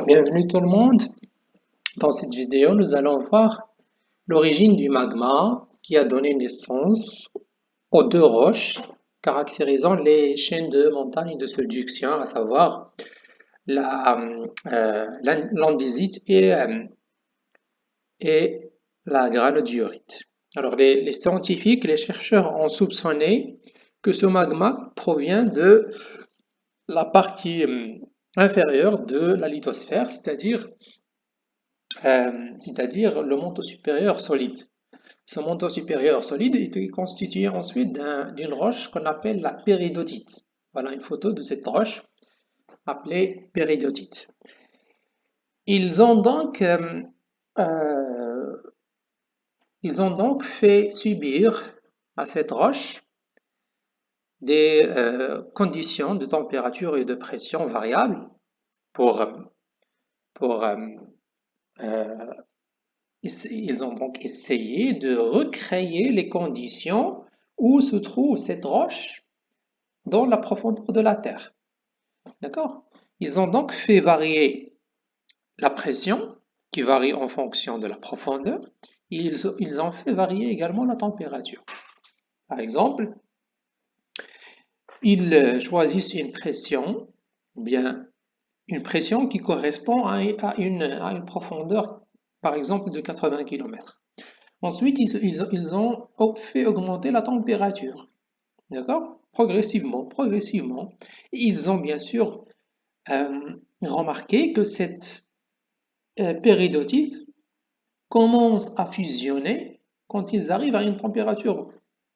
Bienvenue tout le monde. Dans cette vidéo, nous allons voir l'origine du magma qui a donné naissance aux deux roches caractérisant les chaînes de montagnes de subduction, à savoir l'andésite et la granodiorite. Alors, les scientifiques, les chercheurs ont soupçonné que ce magma provient de la partie inférieure de la lithosphère, c'est-à-dire le manteau supérieur solide. Ce manteau supérieur solide est constitué ensuite d'une roche qu'on appelle la péridotite. Voilà une photo de cette roche appelée péridotite. Ils ont donc, euh, euh, ils ont donc fait subir à cette roche des conditions de température et de pression variables pour, pour euh, ils ont donc essayé de recréer les conditions où se trouve cette roche dans la profondeur de la Terre. D'accord? Ils ont donc fait varier la pression, qui varie en fonction de la profondeur, et ils ont fait varier également la température. Par exemple, ils choisissent une pression, ou bien une pression qui correspond à une profondeur, par exemple, de 80 km. Ensuite, ils ont fait augmenter la température, d'accord? Progressivement. Et ils ont bien sûr remarqué que cette péridotite commence à fusionner quand ils arrivent à une température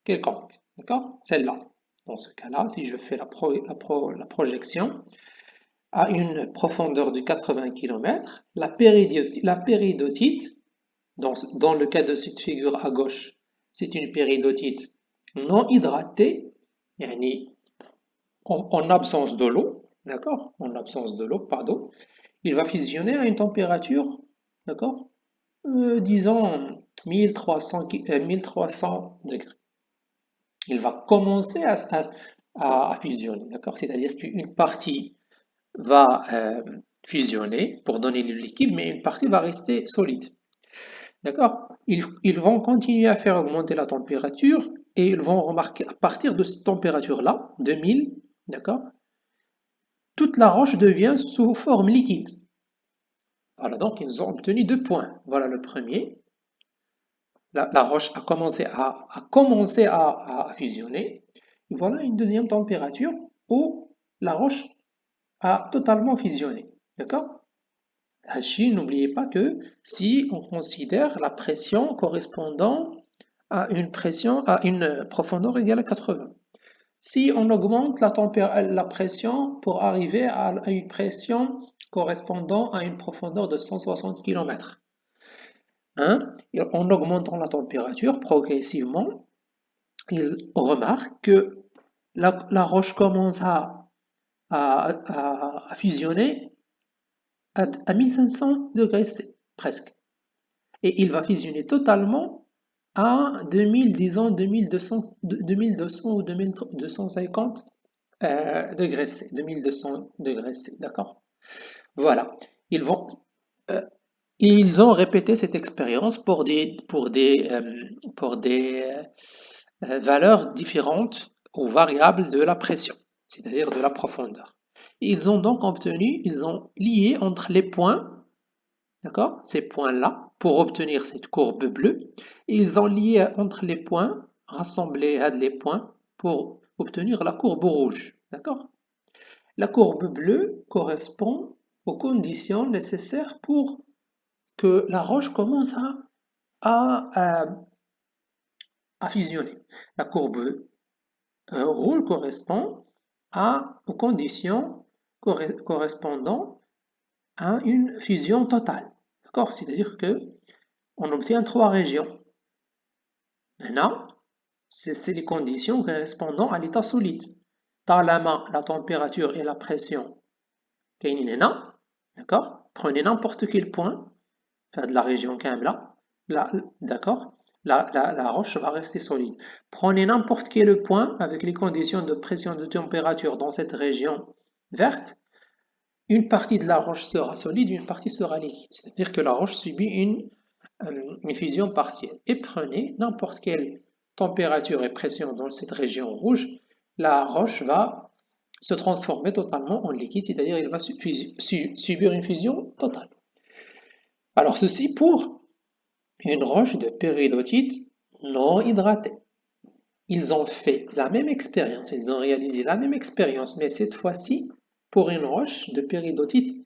quelconque, d'accord? Celle-là. Dans ce cas-là, si je fais la projection à une profondeur de 80 km, la péridotite dans le cas de cette figure à gauche, c'est une péridotite non hydratée, yani en absence de l'eau, d'accord? En absence de l'eau, pas d'eau. Il va fusionner à une température, d'accord? Disons 1300 degrés. Il va commencer à fusionner, d'accord? C'est-à-dire qu'une partie va fusionner pour donner le liquide, mais une partie va rester solide. D'accord? Ils vont continuer à faire augmenter la température et ils vont remarquer à partir de cette température-là, 2000, d'accord? Toute la roche devient sous forme liquide. Voilà, donc ils ont obtenu deux points. Voilà le premier. La roche a commencé à fusionner. Et voilà une deuxième température où la roche a totalement fusionné. D'accord? Hachi, n'oubliez pas que si on considère la pression correspondant à une profondeur égale à 80. Si on augmente la pression pour arriver à une pression correspondant à une profondeur de 160 km, hein, et en augmentant la température progressivement, il remarque que la roche commence à fusionner à 1500 degrés presque. Et il va fusionner totalement à 2000, disons 2200 ou 2250 degrés C, 2200 degrés C, d'accord? Voilà. Ils vont, euh, ils ont répété cette expérience pour des valeurs différentes ou variables de la pression, c'est-à-dire de la profondeur. Ils ont lié entre les points, d'accord, ces points-là, pour obtenir cette courbe bleue, et ils ont lié entre les points, rassemblé à les points, pour obtenir la courbe rouge, d'accord? La courbe bleue correspond aux conditions nécessaires pour que la roche commence à, à fusionner. La courbe rouge correspond aux conditions correspondant à une fusion totale. D'accord? C'est-à-dire que on obtient trois régions. Maintenant, c'est les conditions correspondant à l'état solide. طالما la température et la pression كاينين هنا, d'accord? Prenez n'importe quel point, de la région كاملة, d'accord? La roche va rester solide. Prenez n'importe quel point avec les conditions de pression et de température dans cette région verte, une partie de la roche sera solide, une partie sera liquide. C'est-à-dire que la roche subit une fusion partielle. Et prenez n'importe quelle température et pression dans cette région rouge, la roche va se transformer totalement en liquide, c'est-à-dire qu'elle va subir une fusion totale. Alors ceci pour une roche de péridotite non hydratée. Ils ont fait la même expérience, ils ont réalisé la même expérience, mais cette fois-ci pour une roche de péridotite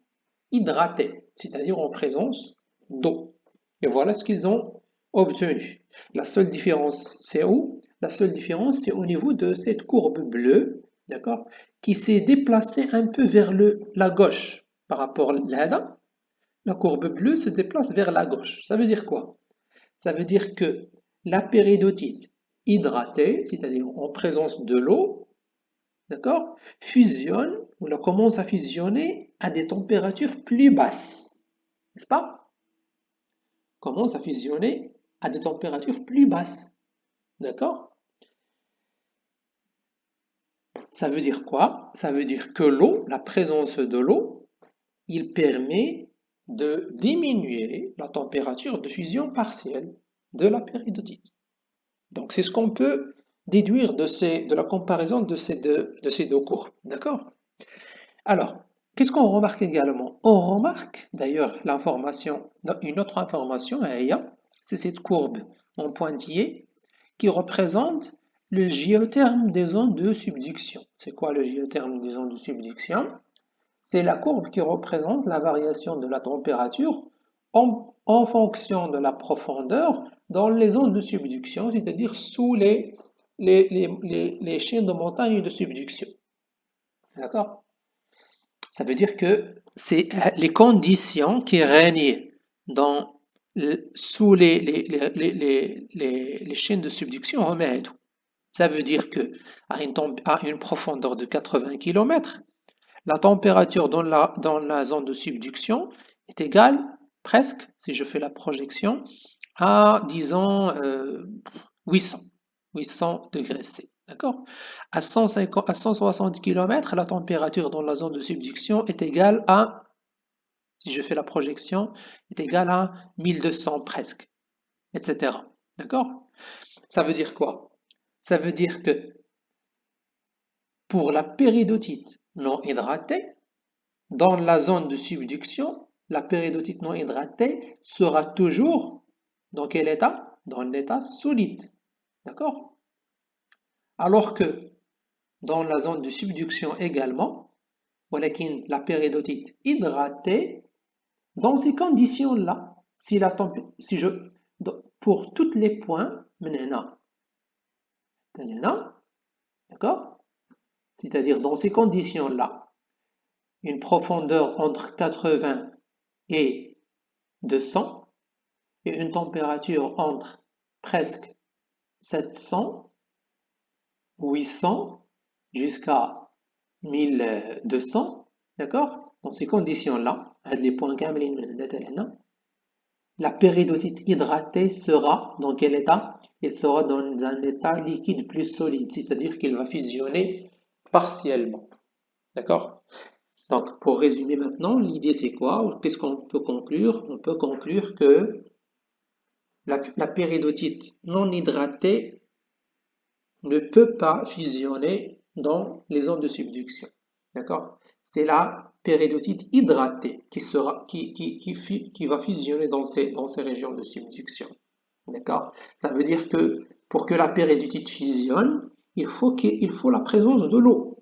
hydratée, c'est-à-dire en présence d'eau. Et voilà ce qu'ils ont obtenu. La seule différence, c'est où? La seule différence, c'est au niveau de cette courbe bleue, d'accord, qui s'est déplacée un peu vers la gauche par rapport à l'Ada. La courbe bleue se déplace vers la gauche. Ça veut dire quoi? Ça veut dire que la péridotite hydratée, c'est-à-dire en présence de l'eau, d'accord, fusionne ou la commence à fusionner à des températures plus basses, n'est-ce pas? Commence à fusionner à des températures plus basses, d'accord? Ça veut dire quoi? Ça veut dire que l'eau, la présence de l'eau, il permet de diminuer la température de fusion partielle de la péridotite. Donc c'est ce qu'on peut déduire de la comparaison de ces deux courbes, d'accord? Alors, qu'est-ce qu'on remarque également? On remarque d'ailleurs une autre information, c'est cette courbe en pointillé qui représente le géotherme des zones de subduction. C'est quoi le géotherme des zones de subduction? C'est la courbe qui représente la variation de la température en fonction de la profondeur dans les zones de subduction, c'est-à-dire sous les chaînes de montagne de subduction. D'accord? Ça veut dire que c'est les conditions qui règnent sous les chaînes de subduction remettent. Ça veut dire que à une profondeur de 80 km, la température dans la zone de subduction est égale presque, si je fais la projection, à disons 800 degrés C. D'accord? À 160 km, la température dans la zone de subduction est égale à, si je fais la projection, est égale à 1200 presque, etc. D'accord? Ça veut dire quoi? Ça veut dire que pour la péridotite non hydratée, dans la zone de subduction, la péridotite non hydratée sera toujours dans quel état? Dans l'état solide. D'accord? Alors que dans la zone de subduction également, la péridotite hydratée, dans ces conditions-là, pour tous les points, d'accord? C'est-à-dire dans ces conditions-là, une profondeur entre 80 et 200 et une température entre presque 700, 800 jusqu'à 1200, d'accord? Dans ces conditions-là, les points la péridotite hydratée sera dans quel état? Il sera dans un état liquide plus solide, c'est-à-dire qu'il va fusionner partiellement. D'accord? Donc, pour résumer maintenant, l'idée c'est quoi? Qu'est-ce qu'on peut conclure? On peut conclure que la péridotite non hydratée ne peut pas fusionner dans les zones de subduction. D'accord? C'est la péridotite hydratée qui va fusionner dans ces régions de subduction. D'accord? Ça veut dire que pour que la péridotite fusionne, il faut la présence de l'eau.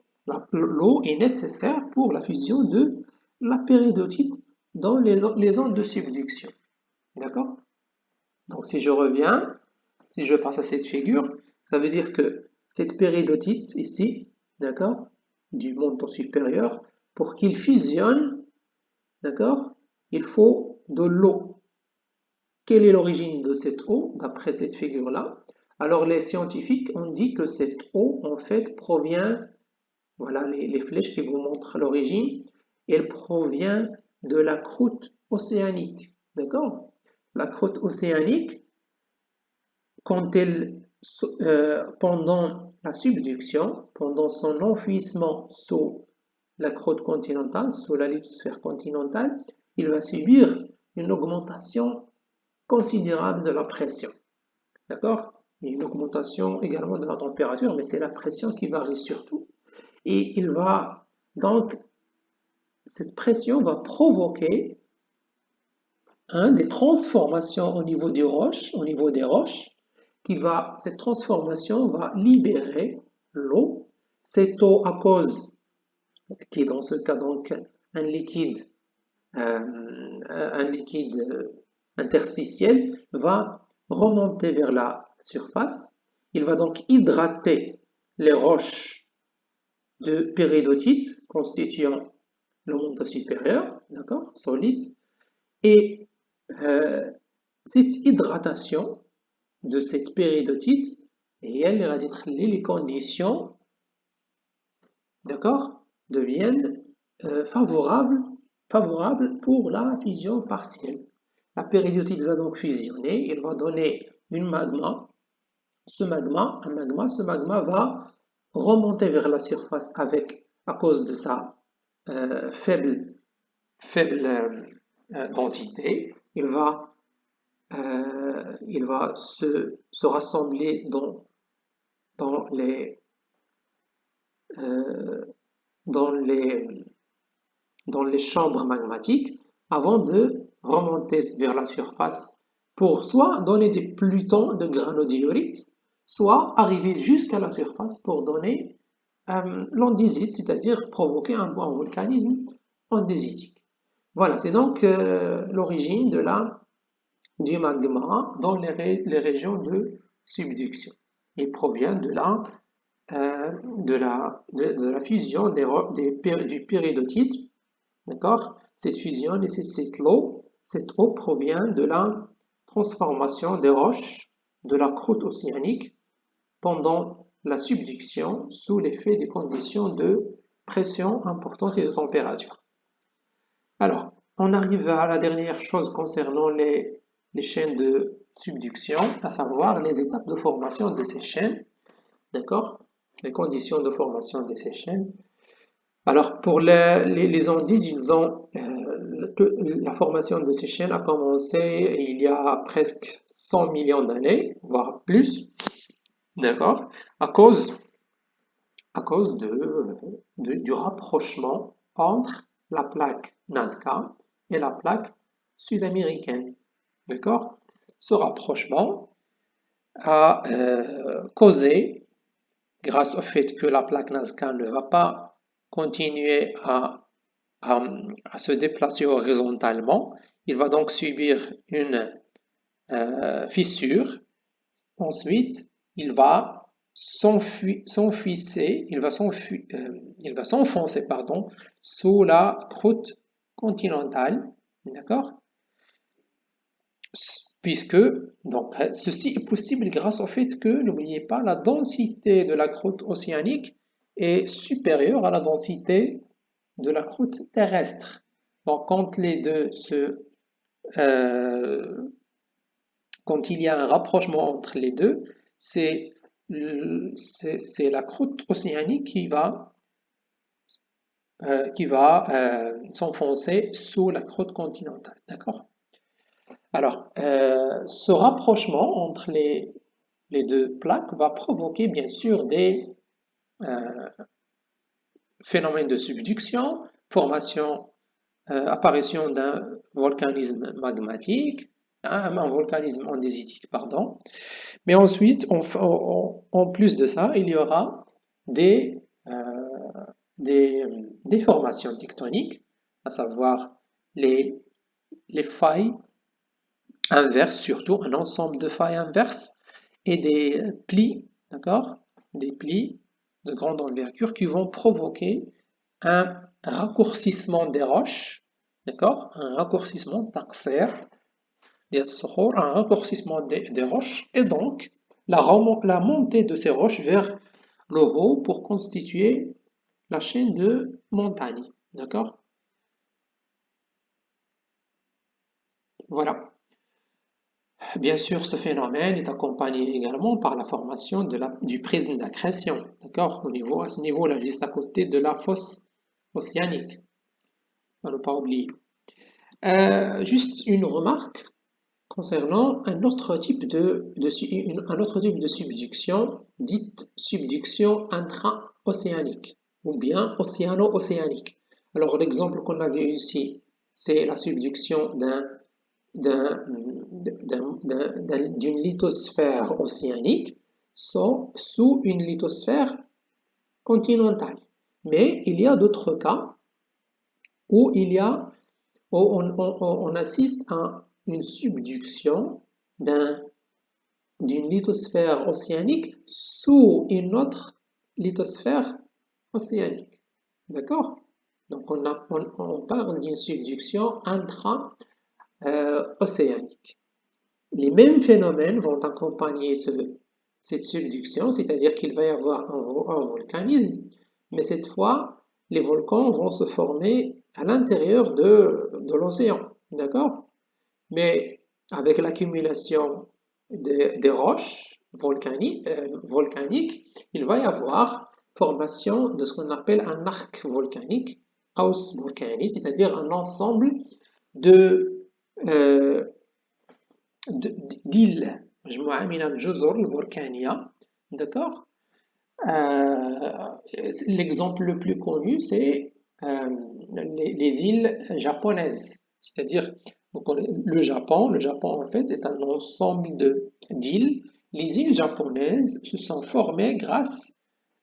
L'eau est nécessaire pour la fusion de la péridotite dans les zones de subduction. D'accord? Donc si je passe à cette figure, ça veut dire que cette péridotite ici, d'accord, du montant supérieur, pour qu'il fusionne, d'accord, il faut de l'eau. Quelle est l'origine de cette eau d'après cette figure-là? Alors les scientifiques ont dit que cette eau en fait provient, voilà les flèches qui vous montrent l'origine, elle provient de la croûte océanique, d'accord? La croûte océanique, pendant la subduction, pendant son enfouissement sous la croûte continentale, sous la lithosphère continentale, il va subir une augmentation considérable de la pression. D'accord? Une augmentation également de la température, mais c'est la pression qui varie surtout. Et il va donc, cette pression va provoquer des transformations au niveau des roches, cette transformation va libérer l'eau. Cette eau, à cause, qui est dans ce cas donc un liquide interstitiel, va remonter vers la surface. Il va donc hydrater les roches de péridotite constituant le manteau supérieur, d'accord, solide, et cette hydratation de cette péridotite, et les conditions, d'accord, deviennent favorables pour la fusion partielle. La péridotite va donc fusionner, il va donner un magma, ce magma va remonter vers la surface à cause de sa faible densité. Il va se rassembler dans les chambres magmatiques avant de remonter vers la surface pour soit donner des plutons de granodiorite, soit arriver jusqu'à la surface pour donner l'andésite, c'est-à-dire provoquer un volcanisme andésitique. Voilà, c'est donc l'origine du magma dans les régions de subduction. Il provient de la fusion du péridotite. D'accord? Cette fusion nécessite l'eau. Cette eau provient de la transformation des roches de la croûte océanique pendant la subduction sous l'effet des conditions de pression importante et de température. Alors, on arrive à la dernière chose concernant les chaînes de subduction, à savoir les étapes de formation de ces chaînes. D'accord? Les conditions de formation de ces chaînes. Alors, pour les Andes, la formation de ces chaînes a commencé il y a presque 100 millions d'années, voire plus, d'accord, à cause du rapprochement entre la plaque Nazca et la plaque sud-américaine, d'accord. Ce rapprochement a causé, grâce au fait que la plaque Nazca ne va pas continuer à se déplacer horizontalement, il va donc subir une fissure. Ensuite, il va s'enfoncer sous la croûte continentale, d'accord? Puisque donc ceci est possible grâce au fait que, n'oubliez pas, la densité de la croûte océanique est supérieure à la densité de la croûte terrestre. Donc quand les deux quand il y a un rapprochement entre les deux, c'est la croûte océanique qui va s'enfoncer sous la croûte continentale, d'accord? Alors, ce rapprochement entre les deux plaques va provoquer bien sûr des phénomènes de subduction, apparition d'un volcanisme magmatique, un volcanisme andésitique, pardon. Mais ensuite, en plus de ça, il y aura des formations tectoniques, à savoir les failles inverses, surtout un ensemble de failles inverses, et des plis, d'accord, des plis de grande envergure qui vont provoquer un raccourcissement des roches, d'accord, un raccourcissement taxaire, un raccourcissement des roches, et donc la montée de ces roches vers le haut pour constituer la chaîne de montagnes, d'accord. Voilà. Bien sûr, ce phénomène est accompagné également par la formation du prisme d'accrétion, d'accord, à ce niveau-là, juste à côté de la fosse océanique, à ne pas oublier. Juste une remarque concernant un autre type de subduction, dite subduction intra-océanique ou bien océano-océanique. Alors l'exemple qu'on a vu ici, c'est la subduction d'une lithosphère océanique sous une lithosphère continentale. Mais il y a d'autres cas où on assiste à une subduction d'une lithosphère océanique sous une autre lithosphère océanique. D'accord? Donc on parle d'une subduction intra-océanique. Les mêmes phénomènes vont accompagner cette subduction, c'est-à-dire qu'il va y avoir un volcanisme, mais cette fois, les volcans vont se former à l'intérieur de l'océan, d'accord? Mais avec l'accumulation des roches volcaniques, il va y avoir formation de ce qu'on appelle un arc volcanique, Ausvulkani, c'est-à-dire un ensemble de d'îles, مجموعة من الجزر البركانية, d'accord? L'exemple le plus connu, c'est les îles japonaises, c'est-à-dire le Japon en fait est un ensemble d'îles. Les îles japonaises se sont formées grâce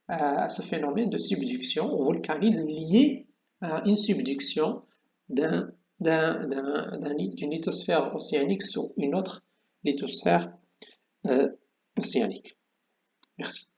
à ce phénomène de subduction, au volcanisme lié à une subduction d'une lithosphère océanique sur une autre lithosphère océanique. Merci.